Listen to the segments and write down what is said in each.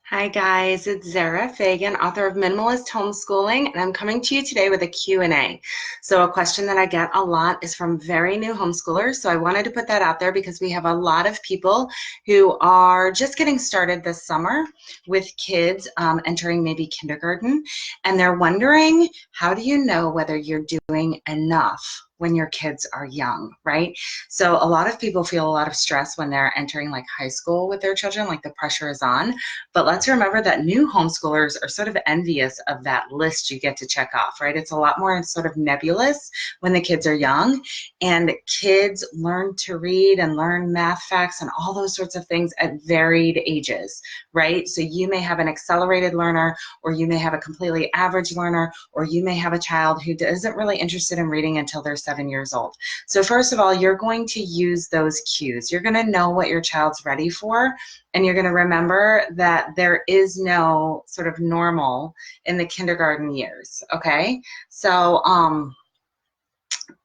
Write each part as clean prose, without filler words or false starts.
Hi guys, it's Zara Fagan, author of Minimalist Homeschooling, and I'm coming to you today with a Q&A. So a question that I get a lot is from very new homeschoolers, so I wanted to put that out there because we have a lot of people who are just getting started this summer with kids entering maybe kindergarten, and they're wondering, how do you know whether you're doing enough when your kids are young, right? So a lot of people feel a lot of stress when they're entering like high school with their children, like the pressure is on. But let's remember that new homeschoolers are sort of envious of that list you get to check off, right? It's a lot more sort of nebulous when the kids are young, and kids learn to read and learn math facts and all those sorts of things at varied ages, right? So you may have an accelerated learner, or you may have a completely average learner, or you may have a child who isn't really interested in reading until they're 7 years old. So first of all, you're going to use those cues. You're going to know what your child's ready for, and you're going to remember that there is no sort of normal in the kindergarten years, okay? So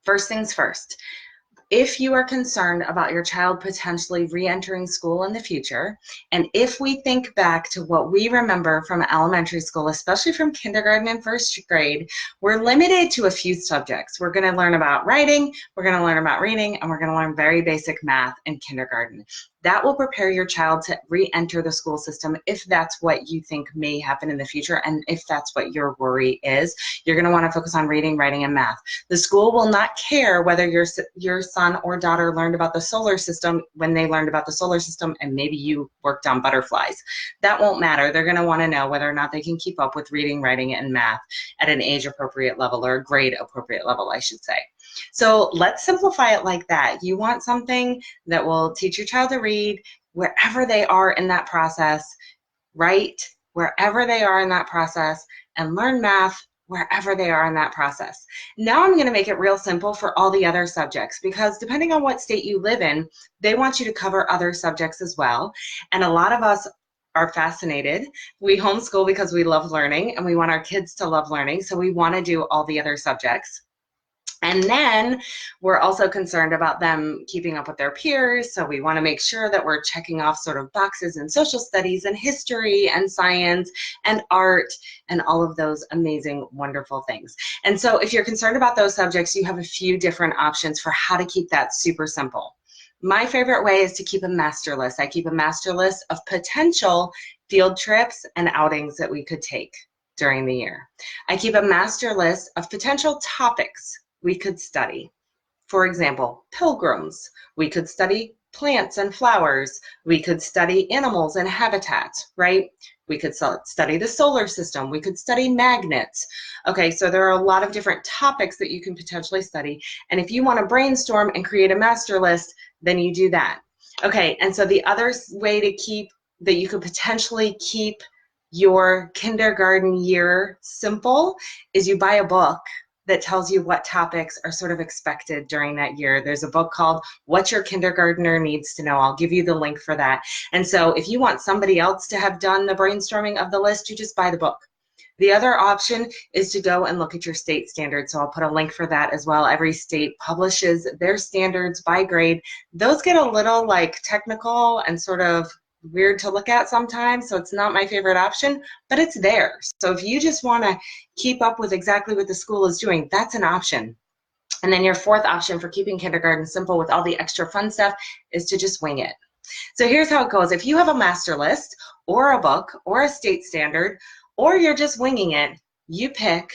first things first. If you are concerned about your child potentially re-entering school in the future, and if we think back to what we remember from elementary school, especially from kindergarten and first grade, we're limited to a few subjects. We're going to learn about writing, we're going to learn about reading, and we're going to learn very basic math in kindergarten. That will prepare your child to re-enter the school system if that's what you think may happen in the future, and if that's what your worry is. You're going to want to focus on reading, writing, and math. The school will not care whether your son or daughter learned about the solar system when they learned about the solar system and maybe you worked on butterflies. That won't matter. They're going to want to know whether or not they can keep up with reading, writing, and math at an age-appropriate level, or a grade-appropriate level, I should say. So let's simplify it like that. You want something that will teach your child to read wherever they are in that process, write wherever they are in that process, and learn math wherever they are in that process. Now I'm going to make it real simple for all the other subjects, because depending on what state you live in, they want you to cover other subjects as well. And a lot of us are fascinated. We homeschool because we love learning and we want our kids to love learning, so we want to do all the other subjects. And then we're also concerned about them keeping up with their peers, so we want to make sure that we're checking off sort of boxes in social studies and history and science and art and all of those amazing, wonderful things. And so if you're concerned about those subjects, you have a few different options for how to keep that super simple. My favorite way is to keep a master list. I keep a master list of potential field trips and outings that we could take during the year. I keep a master list of potential topics we could study. For example, pilgrims. We could study plants and flowers. We could study animals and habitats, right? We could study the solar system. We could study magnets. Okay, so there are a lot of different topics that you can potentially study. And if you want to brainstorm and create a master list, then you do that. Okay, and so the other way that you could potentially keep your kindergarten year simple is you buy a book that tells you what topics are sort of expected during that year. There's a book called What Your Kindergartner Needs to Know. I'll give you the link for that. And so if you want somebody else to have done the brainstorming of the list, you just buy the book. The other option is to go and look at your state standards. So I'll put a link for that as well. Every state publishes their standards by grade. Those get a little like technical and sort of weird to look at sometimes, so it's not my favorite option, but it's there. So if you just want to keep up with exactly what the school is doing, that's an option. And then your fourth option for keeping kindergarten simple with all the extra fun stuff is to just wing it. So here's how it goes. If you have a master list or a book or a state standard, or you're just winging it, you pick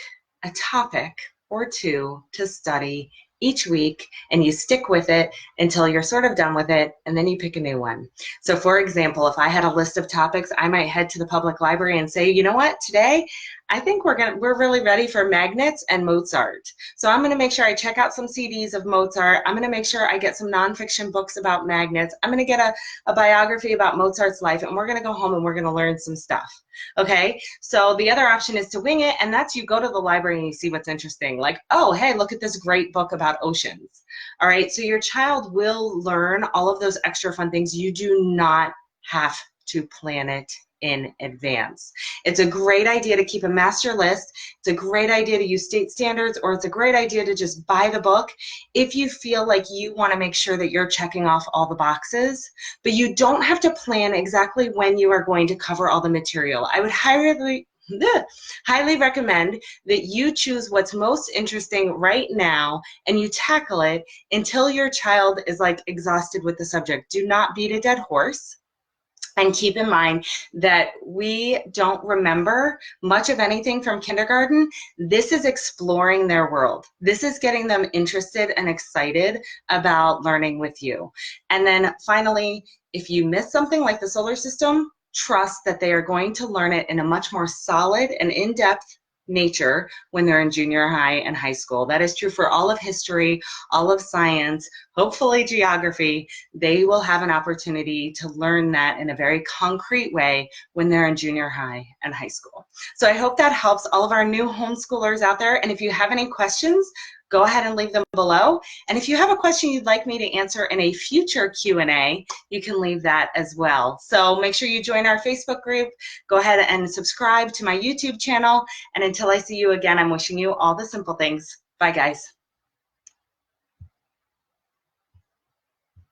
a topic or two to study each week, and you stick with it until you're sort of done with it, and then you pick a new one. So for example, if I had a list of topics, I might head to the public library and say, you know what, today I think we're really ready for magnets and Mozart. So I'm going to make sure I check out some CDs of Mozart. I'm going to make sure I get some nonfiction books about magnets. I'm going to get a biography about Mozart's life, and we're going to go home and we're going to learn some stuff. Okay, so the other option is to wing it, and that's you go to the library and you see what's interesting. Like, oh, hey, look at this great book about oceans. All right, so your child will learn all of those extra fun things. You do not have to plan it in advance. It's a great idea to keep a master list. It's a great idea to use state standards, or it's a great idea to just buy the book if you feel like you want to make sure that you're checking off all the boxes. But you don't have to plan exactly when you are going to cover all the material. I would highly recommend that you choose what's most interesting right now and you tackle it until your child is like exhausted with the subject. Do not beat a dead horse. And keep in mind that we don't remember much of anything from kindergarten. This is exploring their world. This is getting them interested and excited about learning with you. And then finally, if you miss something like the solar system, trust that they are going to learn it in a much more solid and in-depth nature when they're in junior high and high school. That is true for all of history, all of science, hopefully geography. They will have an opportunity to learn that in a very concrete way when they're in junior high and high school. So I hope that helps all of our new homeschoolers out there. And if you have any questions, go ahead and leave them below. And if you have a question you'd like me to answer in a future Q&A, you can leave that as well. So make sure you join our Facebook group. Go ahead and subscribe to my YouTube channel. And until I see you again, I'm wishing you all the simple things. Bye, guys.